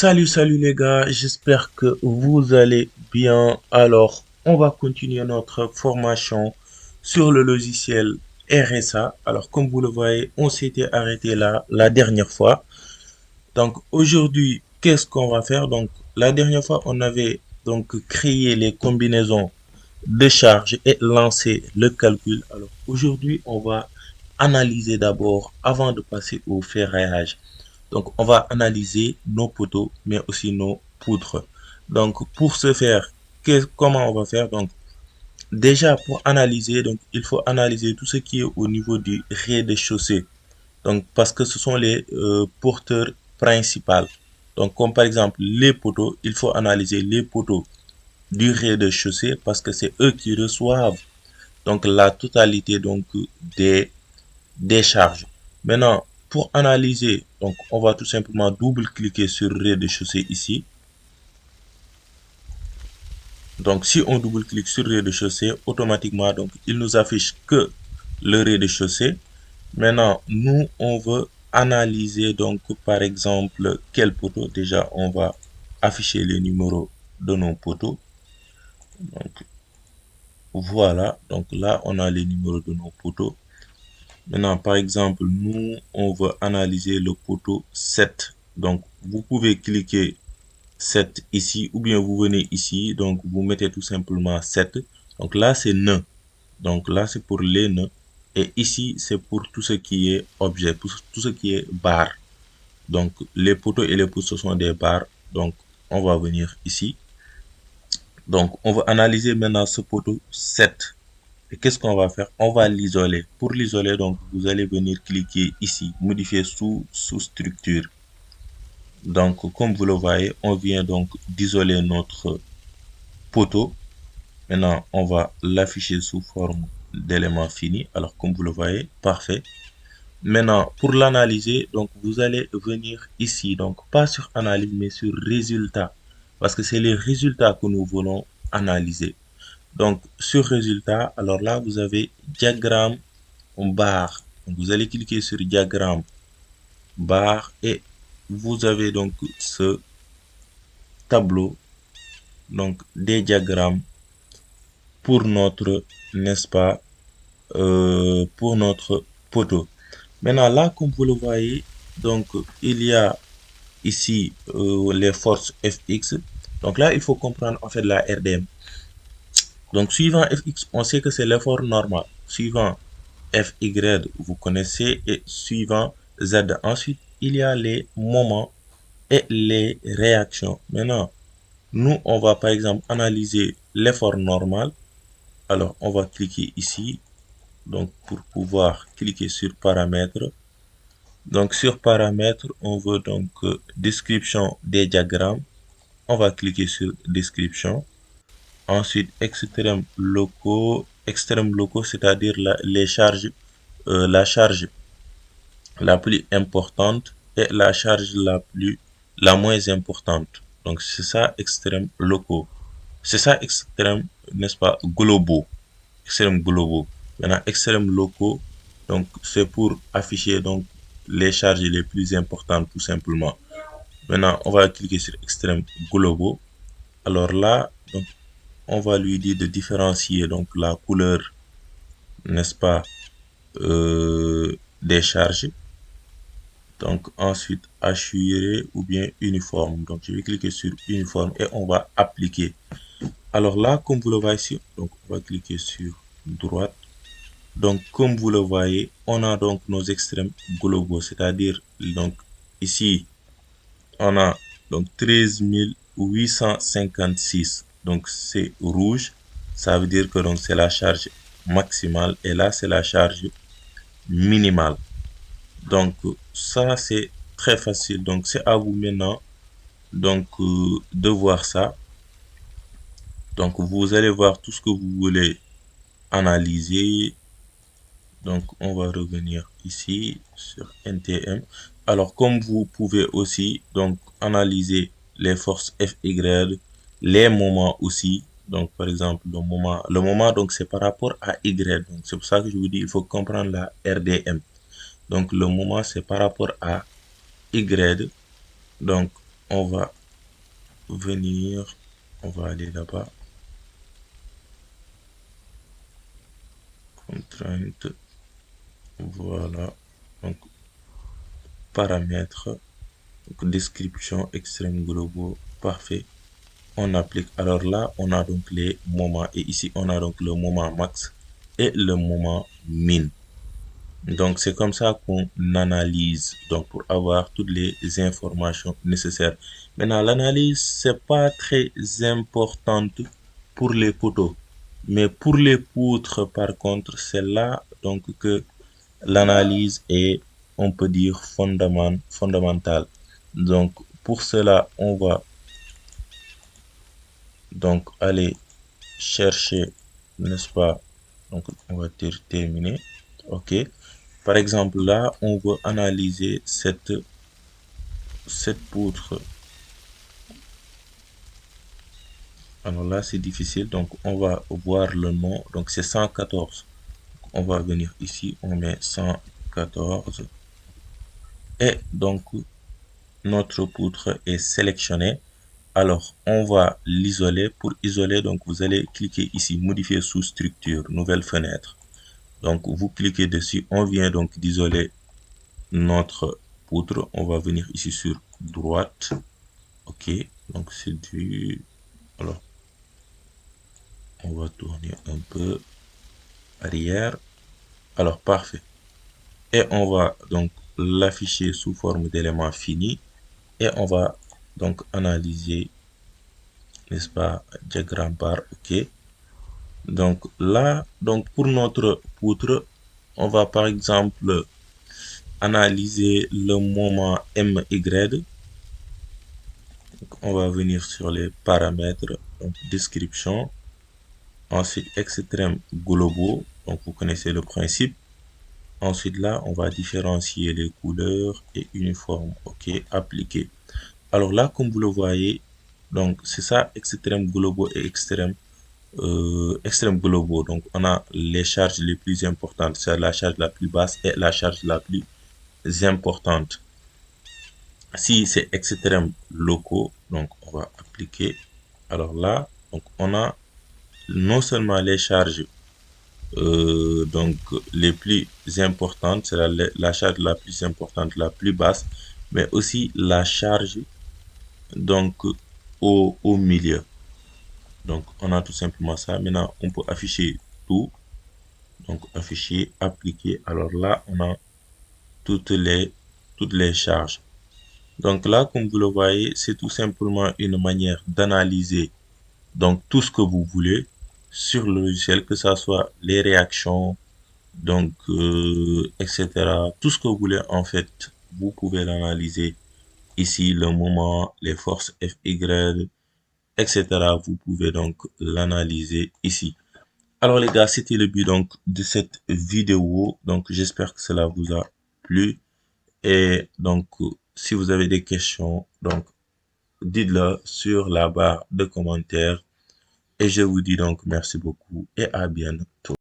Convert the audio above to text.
Salut les gars, j'espère que vous allez bien. Alors, on va continuer notre formation sur le logiciel RSA. Alors, comme vous le voyez, on s'était arrêté là la dernière fois. Donc, aujourd'hui, qu'est-ce qu'on va faire? Donc, la dernière fois, on avait donc créé les combinaisons de charges et lancer le calcul. Alors, aujourd'hui, on va analyser d'abord avant de passer au ferraillage. Donc, on va analyser nos poteaux, mais aussi nos poutres. Donc, pour ce faire, comment on va faire? Donc, déjà, pour analyser, donc, il faut analyser tout ce qui est au niveau du rez-de-chaussée. Donc, parce que ce sont les porteurs principaux. Donc, comme par exemple les poteaux, il faut analyser les poteaux du rez-de-chaussée parce que c'est eux qui reçoivent donc la totalité donc des charges. Maintenant, pour analyser, donc on va tout simplement double-cliquer sur rez-de-chaussée ici. Donc si on double-clique sur rez-de-chaussée, automatiquement donc il nous affiche que le rez-de-chaussée. Maintenant, nous on veut analyser donc par exemple quel poteau. Déjà, on va afficher les numéros de nos poteaux. Donc voilà, donc là on a les numéros de nos poteaux. Maintenant, par exemple, nous, on veut analyser le poteau 7. Donc, vous pouvez cliquer 7 ici ou bien vous venez ici. Donc, vous mettez tout simplement 7. Donc là, c'est nœud. Donc là, c'est pour les nœuds. Et ici, c'est pour tout ce qui est objet, pour tout ce qui est barre. Donc, les poteaux et les poutres, ce sont des barres. Donc, on va venir ici. Donc, on va analyser maintenant ce poteau 7. Et qu'est-ce qu'on va faire? On va l'isoler. Pour l'isoler, donc, vous allez venir cliquer ici, modifier sous structure. Donc, comme vous le voyez, on vient donc d'isoler notre poteau. Maintenant, on va l'afficher sous forme d'élément fini. Alors, comme vous le voyez, parfait. Maintenant, pour l'analyser, donc, vous allez venir ici. Donc, pas sur analyse, mais sur résultat. Parce que c'est les résultats que nous voulons analyser. Donc, sur résultat, alors là, vous avez diagramme barre. Donc, vous allez cliquer sur diagramme barre et vous avez donc ce tableau, donc des diagrammes pour notre, n'est-ce pas, pour notre poteau. Maintenant, là, comme vous le voyez, donc, il y a ici les forces Fx. Donc là, il faut comprendre en fait la RDM. Donc, suivant Fx, on sait que c'est l'effort normal. Suivant Fy, vous connaissez, et suivant Z. Ensuite, il y a les moments et les réactions. Maintenant, nous, on va par exemple analyser l'effort normal. Alors, on va cliquer ici. Donc, pour pouvoir cliquer sur paramètres. Donc, sur paramètres, on veut donc description des diagrammes. On va cliquer sur description. Ensuite, extrêmes locaux, c'est-à-dire les charges, la charge la plus importante et la charge la moins importante. Donc, c'est ça, extrêmes locaux. C'est ça, extrêmes, n'est-ce pas, globaux. Extrêmes globaux. Maintenant, extrêmes locaux, donc, c'est pour afficher, donc, les charges les plus importantes, tout simplement. Maintenant, on va cliquer sur extrêmes globaux. Alors là, donc, on va lui dire de différencier, donc, la couleur, n'est-ce pas, des charges. Donc ensuite assuré ou bien uniforme. Donc je vais cliquer sur uniforme et on va appliquer. Alors là, comme vous le voyez ici, donc on va cliquer sur droite. Donc comme vous le voyez, on a donc nos extrêmes globaux, c'est-à-dire donc ici on a donc 13 856. Donc c'est rouge, ça veut dire que donc c'est la charge maximale et là c'est la charge minimale. Donc, ça, c'est très facile. Donc, c'est à vous maintenant donc, de voir ça. Donc, vous allez voir tout ce que vous voulez analyser. Donc, on va revenir ici sur NTM. Alors, comme vous pouvez aussi donc analyser les forces FY, les moments aussi. Donc, par exemple, le moment donc c'est par rapport à Y. Donc, c'est pour ça que je vous dis, il faut comprendre la RDM. Donc, le moment, c'est par rapport à Y. Donc, on va venir, on va aller là-bas, contrainte, voilà, donc paramètres, donc, description, extrême globaux, parfait. On applique. Alors là, on a donc les moments et ici, on a donc le moment max et le moment min. Donc, c'est comme ça qu'on analyse, donc pour avoir toutes les informations nécessaires. Maintenant, l'analyse, c'est pas très importante pour les poteaux, mais pour les poutres, par contre, c'est là donc que l'analyse est, on peut dire, fondamentale. Donc, pour cela, on va donc aller chercher, n'est-ce pas? Donc, on va terminer. OK. Par exemple, là, on veut analyser cette poutre. Alors là, c'est difficile. Donc, on va voir le nom. Donc, c'est 114. On va venir ici. On met 114. Et donc, notre poutre est sélectionnée. Alors, on va l'isoler. Pour isoler, donc, vous allez cliquer ici, modifier sous structure, nouvelle fenêtre. Donc, vous cliquez dessus. On vient donc d'isoler notre poutre. On va venir ici sur droite. OK. Donc, c'est du... Alors, on va tourner un peu arrière. Alors, parfait. Et on va donc l'afficher sous forme d'élément fini. Et on va donc analyser, n'est-ce pas, diagramme par OK. Donc là, donc pour notre poutre, on va par exemple analyser le moment MY. Donc, on va venir sur les paramètres, donc description, ensuite extrême globaux, donc vous connaissez le principe. Ensuite là, on va différencier les couleurs et uniforme, OK, appliquer. Alors là, comme vous le voyez, donc c'est ça, extrême globaux et extrême globaux. Donc on a les charges les plus importantes, c'est la charge la plus basse et la charge la plus importante. Si c'est extrême locaux, donc on va appliquer. Alors là, donc on a non seulement les charges donc les plus importantes, c'est la charge la plus importante, la plus basse, mais aussi la charge donc au milieu. Donc on a tout simplement ça. Maintenant, on peut afficher tout. Donc afficher, appliquer. Alors là, on a toutes les charges. Donc là, comme vous le voyez, c'est tout simplement une manière d'analyser donc tout ce que vous voulez sur le logiciel, que ça soit les réactions, donc etc. Tout ce que vous voulez en fait, vous pouvez l'analyser ici, le moment, les forces FY, etc. Vous pouvez donc l'analyser ici. Alors les gars, c'était le but donc de cette vidéo. Donc j'espère que cela vous a plu. Et donc si vous avez des questions, donc dites-le sur la barre de commentaires. Et je vous dis donc merci beaucoup et à bientôt.